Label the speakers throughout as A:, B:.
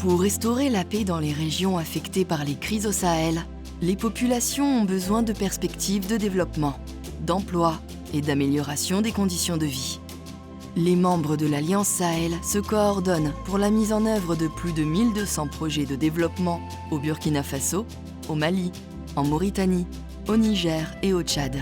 A: Pour restaurer la paix dans les régions affectées par les crises au Sahel, les populations ont besoin de perspectives de développement, d'emploi et d'amélioration des conditions de vie. Les membres de l'Alliance Sahel se coordonnent pour la mise en œuvre de plus de 1200 projets de développement au Burkina Faso, au Mali, en Mauritanie, au Niger et au Tchad.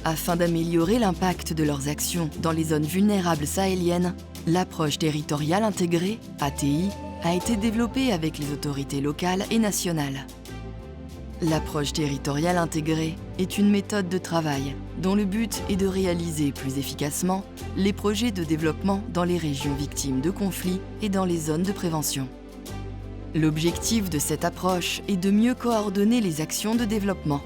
A: Afin d'améliorer l'impact de leurs actions dans les zones vulnérables sahéliennes, l'approche territoriale intégrée, ATI, a été développée avec les autorités locales et nationales. L'approche territoriale intégrée est une méthode de travail dont le but est de réaliser plus efficacement les projets de développement dans les régions victimes de conflits et dans les zones de prévention. L'objectif de cette approche est de mieux coordonner les actions de développement,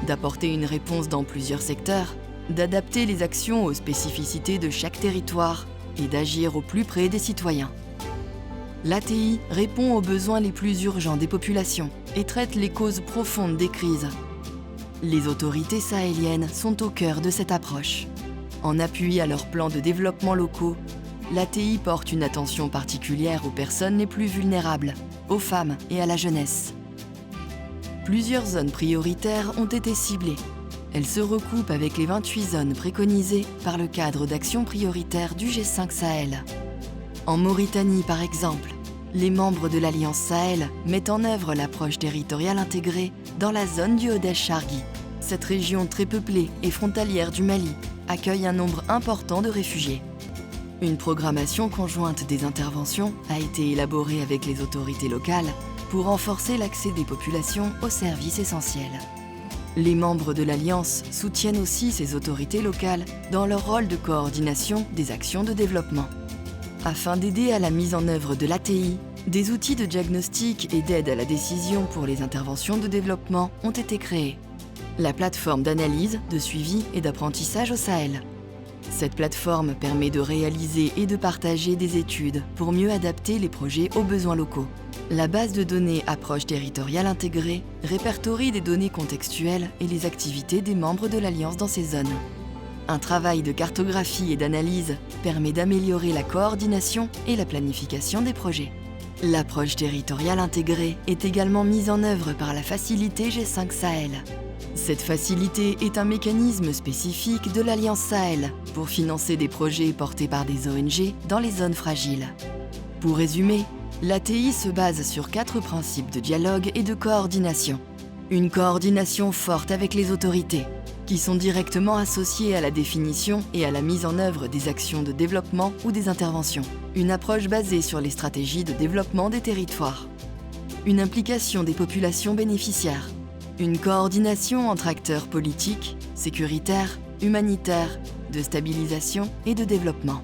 A: d'apporter une réponse dans plusieurs secteurs, d'adapter les actions aux spécificités de chaque territoire et d'agir au plus près des citoyens. L'ATI répond aux besoins les plus urgents des populations et traite les causes profondes des crises. Les autorités sahéliennes sont au cœur de cette approche. En appui à leurs plans de développement locaux, l'ATI porte une attention particulière aux personnes les plus vulnérables, aux femmes et à la jeunesse. Plusieurs zones prioritaires ont été ciblées. Elles se recoupent avec les 28 zones préconisées par le cadre d'action prioritaire du G5 Sahel. En Mauritanie, par exemple, les membres de l'Alliance Sahel mettent en œuvre l'approche territoriale intégrée dans la zone du Hodei-Chargui. Cette région très peuplée et frontalière du Mali accueille un nombre important de réfugiés. Une programmation conjointe des interventions a été élaborée avec les autorités locales pour renforcer l'accès des populations aux services essentiels. Les membres de l'Alliance soutiennent aussi ces autorités locales dans leur rôle de coordination des actions de développement. Afin d'aider à la mise en œuvre de l'ATI, des outils de diagnostic et d'aide à la décision pour les interventions de développement ont été créés. La plateforme d'analyse, de suivi et d'apprentissage au Sahel. Cette plateforme permet de réaliser et de partager des études pour mieux adapter les projets aux besoins locaux. La base de données Approche territoriale intégrée répertorie des données contextuelles et les activités des membres de l'Alliance dans ces zones. Un travail de cartographie et d'analyse permet d'améliorer la coordination et la planification des projets. L'approche territoriale intégrée est également mise en œuvre par la facilité G5 Sahel. Cette facilité est un mécanisme spécifique de l'Alliance Sahel pour financer des projets portés par des ONG dans les zones fragiles. Pour résumer, l'ATI se base sur 4 principes de dialogue et de coordination. Une coordination forte avec les autorités, qui sont directement associés à la définition et à la mise en œuvre des actions de développement ou des interventions. Une approche basée sur les stratégies de développement des territoires. Une implication des populations bénéficiaires. Une coordination entre acteurs politiques, sécuritaires, humanitaires, de stabilisation et de développement.